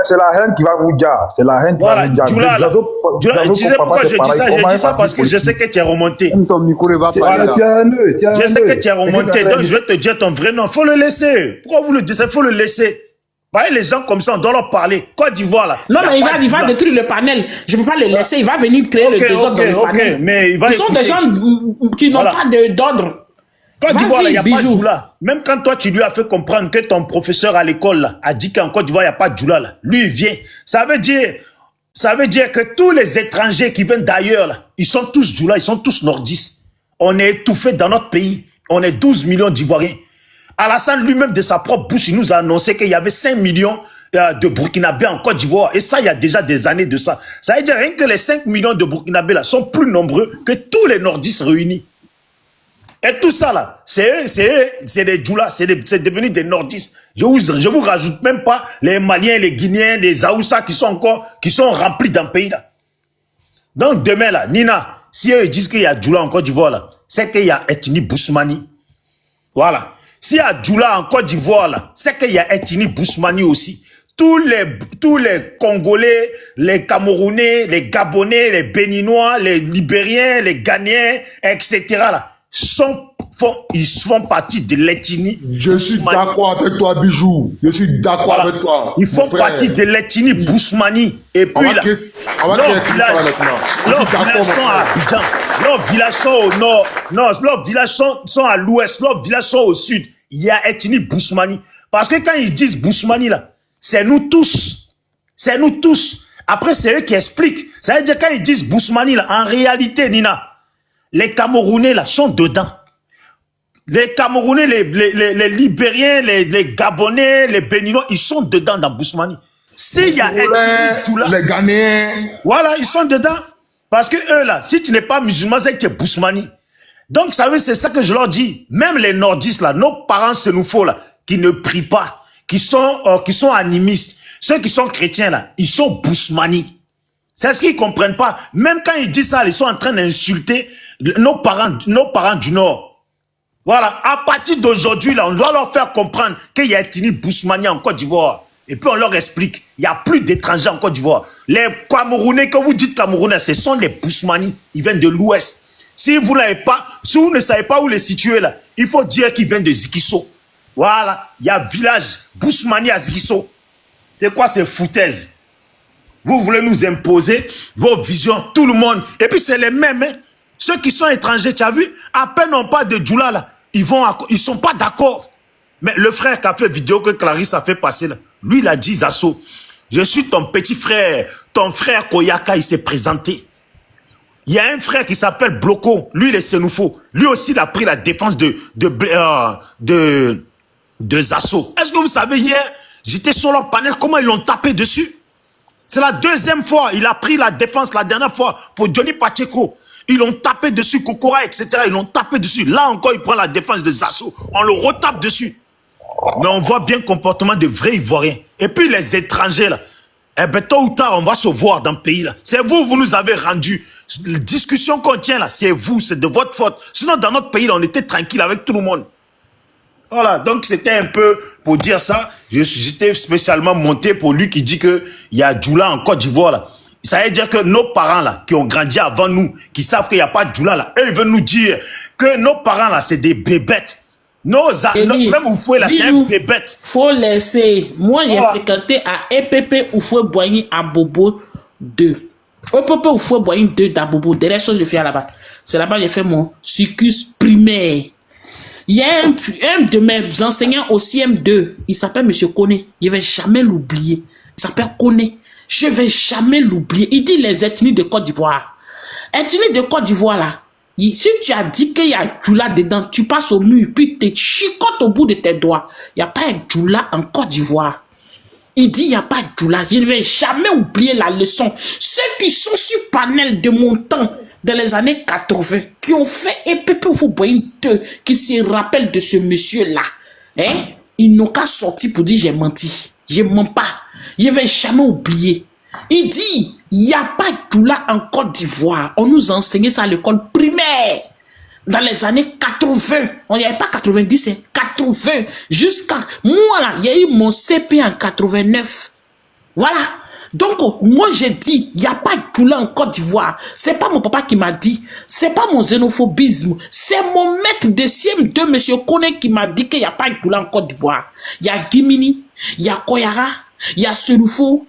C'est la haine qui va vous dire. C'est la haine qui va vous dire. Djoula, là. Tu sais pourquoi je dis ça? Je dis ça parce que je sais que tu es remonté. Voilà. Je sais que tu es remonté. Donc je vais te dire ton vrai nom. Il faut le laisser. Pourquoi vous le dites? Il faut le laisser. Voyez les gens comme ça, on doit leur parler. Côte d'Ivoire, là. Non, mais il va détruire le panel. Je ne peux pas le laisser. Il va venir créer le désordre dans le panel. Mais ils sont des gens qui n'ont pas d'ordre. Côte d'Ivoire, il n'y a pas de Djoula. Même quand toi, tu lui as fait comprendre que ton professeur à l'école a dit qu'en Côte d'Ivoire, il n'y a pas de Djoula, là. Lui, il vient. Ça veut dire que tous les étrangers qui viennent d'ailleurs, là, ils sont tous Djoula, ils sont tous nordistes. On est étouffés dans notre pays. On est 12 millions d'Ivoiriens. Alassane lui-même de sa propre bouche, il nous a annoncé qu'il y avait 5 millions de Burkinabés en Côte d'Ivoire. Et ça, il y a déjà des années de ça. Ça veut dire rien que les 5 millions de Burkinabés là sont plus nombreux que tous les nordistes réunis. Et tout ça là, c'est des Djoula, c'est devenu des nordistes. Je vous rajoute même pas les Maliens, les Guinéens, les Aoussa qui sont remplis dans le pays là. Donc demain là, Nina, si eux disent qu'il y a Djoula en Côte d'Ivoire là, c'est qu'il y a ethnie Bousmani. Voilà. S'il y a Djoula en Côte d'Ivoire, là, c'est qu'il y a ethnie Bousmani aussi. Tous les Congolais, les Camerounais, les Gabonais, les Béninois, les Libériens, les Ghanéens, etc. là, ils font partie de l'ethnie. Je suis d'accord avec toi, Bijou. Je suis d'accord avec toi. Ils font partie de l'ethnie Bousmani. Et puis là, leurs villages sont à Abidjan. Leurs villages sont au nord. Non, leurs villages sont à l'ouest. Leurs villages sont au sud. Il y a ethnie Bousmani. Parce que quand ils disent Bousmani, là, c'est nous tous. C'est nous tous. Après, c'est eux qui expliquent. Ça veut dire quand ils disent Bousmani, là, en réalité, Nina, les Camerounais, là, sont dedans. Les Camerounais, les Libériens, les Gabonais, les Béninois, ils sont dedans dans Bousmani. S'il y a les Ghanéens. Voilà, ils sont dedans. Parce que eux, là, si tu n'es pas musulman, c'est que tu es Bousmani. Donc, vous savez, c'est ça que je leur dis. Même les nordistes, là, nos parents sénoufos, là, qui ne prient pas, qui sont animistes, ceux qui sont chrétiens, là, ils sont Bousmani. C'est ce qu'ils comprennent pas. Même quand ils disent ça, ils sont en train d'insulter nos parents du Nord. Voilà. À partir d'aujourd'hui, là, on doit leur faire comprendre qu'il y a ethnie Bousmani en Côte d'Ivoire. Et puis on leur explique, il n'y a plus d'étrangers en Côte d'Ivoire. Les Camerounais, quand vous dites Camerounais, ce sont les Bousmani. Ils viennent de l'Ouest. Si vous ne savez pas où les situer là, il faut dire qu'ils viennent de Zikiso. Voilà. Il y a village Bousmani à Zikiso. C'est quoi ces foutaises? Vous voulez nous imposer vos visions, tout le monde. Et puis c'est les mêmes, hein. Ceux qui sont étrangers, tu as vu, à peine on parle de Djoula là, ils sont pas d'accord. Mais le frère qui a fait vidéo que Clarisse a fait passer là, lui il a dit Zasso, je suis ton petit frère, ton frère Koyaka, il s'est présenté. Il y a un frère qui s'appelle Bloco, lui il est Sénoufo. Lui aussi il a pris la défense de Zasso. Est-ce que vous savez hier, j'étais sur leur panel, comment ils l'ont tapé dessus? C'est la deuxième fois, il a pris la défense la dernière fois pour Johnny Pacheco. Ils l'ont tapé dessus, Kokora, etc. Ils l'ont tapé dessus. Là encore, il prend la défense de Zasso. On le retape dessus. Mais on voit bien le comportement de vrais Ivoiriens. Et puis les étrangers, là. Eh bien, tôt ou tard, on va se voir dans le pays là. C'est vous, vous nous avez rendu. La discussion qu'on tient là, c'est vous, c'est de votre faute. Sinon, dans notre pays là, on était tranquille avec tout le monde. Voilà, donc c'était un peu pour dire ça. J'étais spécialement monté pour lui qui dit qu'il y a Djoula en Côte d'Ivoire là. Ça veut dire que nos parents là, qui ont grandi avant nous, qui savent qu'il n'y a pas de Djoula là, eux ils veulent nous dire que nos parents là, c'est des bébêtes. Même Oufoué là, c'est un bébête. Faut laisser. Moi, j'ai fréquenté à EPP Oufoué Boigny à Bobo 2. EPP Oufoué Boigny 2 d'Abobo. Derrière ça, je fais là-bas. C'est là-bas que j'ai fait mon circus primaire. Il y a un de mes enseignants au CM2. Il s'appelle Monsieur Kone. Je ne vais jamais l'oublier. Il s'appelle Kone. Je ne vais jamais l'oublier. Il dit les ethnies de Côte d'Ivoire. Ethnies de Côte d'Ivoire là. Si tu as dit qu'il y a Djoula dedans, tu passes au mur, puis tu chicotes au bout de tes doigts. Il n'y a pas de Djoula en Côte d'Ivoire. Il dit il n'y a pas de Djoula. Je ne vais jamais oublier la leçon. Ceux qui sont sur panel de mon temps, dans les années 80, qui ont fait EPP Oufoué 2, qui se rappellent de ce monsieur-là, hein? Ils n'ont qu'à sortir pour dire j'ai menti. Je ne mens pas. Je ne vais jamais oublier. Il dit, il n'y a pas de Djoula en Côte d'Ivoire. On nous a enseigné ça à l'école primaire. Dans les années 80. On n'y avait pas 90, c'est 80. Jusqu'à... Moi, là, il y a eu mon CP en 89. Voilà. Donc, moi, j'ai dit, il n'y a pas de Djoula en Côte d'Ivoire. C'est pas mon papa qui m'a dit. C'est pas mon xénophobisme. C'est mon maître de CM2, monsieur Kone, qui m'a dit qu'il n'y a pas de Djoula en Côte d'Ivoire. Il y a Gimini, il y a Koyara, il y a Seloufo,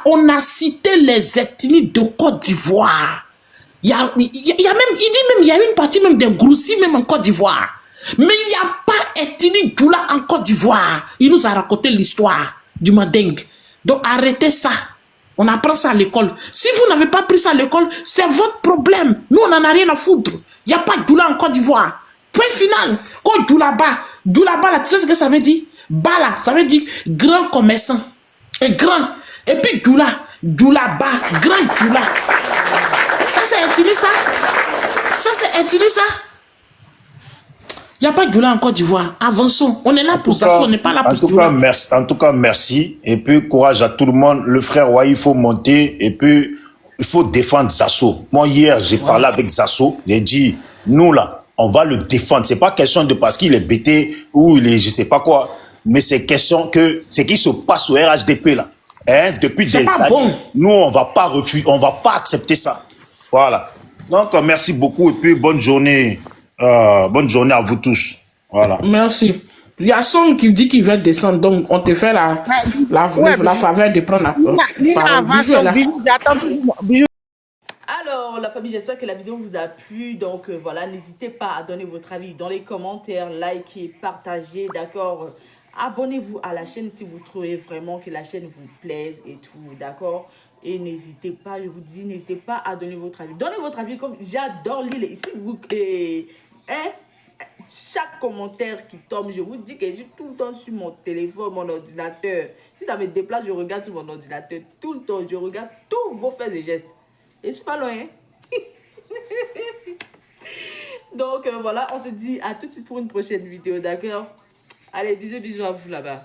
on a cité les ethnies de Côte d'Ivoire. Il y a même, il dit même, il y a une partie même des Groussis même en Côte d'Ivoire. Mais il n'y a pas ethnie Djoula en Côte d'Ivoire. Il nous a raconté l'histoire du Manding. Donc arrêtez ça. On apprend ça à l'école. Si vous n'avez pas pris ça à l'école, c'est votre problème. Nous, on n'en a rien à foutre. Il n'y a pas de Djoula en Côte d'Ivoire. Point final. Quand Djoula là, tu sais ce que ça veut dire? Bala, ça veut dire grand commerçant. Et grand. Et puis Djoula bas, grand Djoula. Ça, c'est intime ça. Ça, c'est intime ça. Il n'y a pas de Djoula en Côte d'Ivoire. Avançons. On est là pour ça. On n'est pas là pour Djoula. En tout cas, merci. Et puis, courage à tout le monde. Le frère, ouais, il faut monter. Et puis, il faut défendre Zasso. Moi, hier, j'ai parlé avec Zasso. J'ai dit, nous, là, on va le défendre. C'est pas question de parce qu'il est bêté ou il est je sais pas quoi. Mais c'est question que ce qui se passe au RHDP, là. Hein, depuis des années. Bon. Nous, on va pas refuser, on va pas accepter ça. Voilà. Donc, merci beaucoup. Et puis, bonne journée. Bonne journée à vous tous. Voilà. Merci. Il y a Son qui dit qu'il va descendre, donc on te fait la faveur de prendre la parole. Alors, la famille, j'espère que la vidéo vous a plu. Donc, voilà, n'hésitez pas à donner votre avis dans les commentaires, likez, partagez, d'accord? Abonnez-vous à la chaîne si vous trouvez vraiment que la chaîne vous plaise et tout, d'accord? Et n'hésitez pas, je vous dis, n'hésitez pas à donner votre avis. Donnez votre avis, comme j'adore lire ici. Chaque commentaire qui tombe, je vous dis que je suis tout le temps sur mon téléphone, mon ordinateur. Si ça me déplace, je regarde sur mon ordinateur. Tout le temps, je regarde tous vos faits et gestes. Et je suis pas loin, hein? Donc, voilà, on se dit à tout de suite pour une prochaine vidéo, d'accord? Allez, bisous à vous là-bas.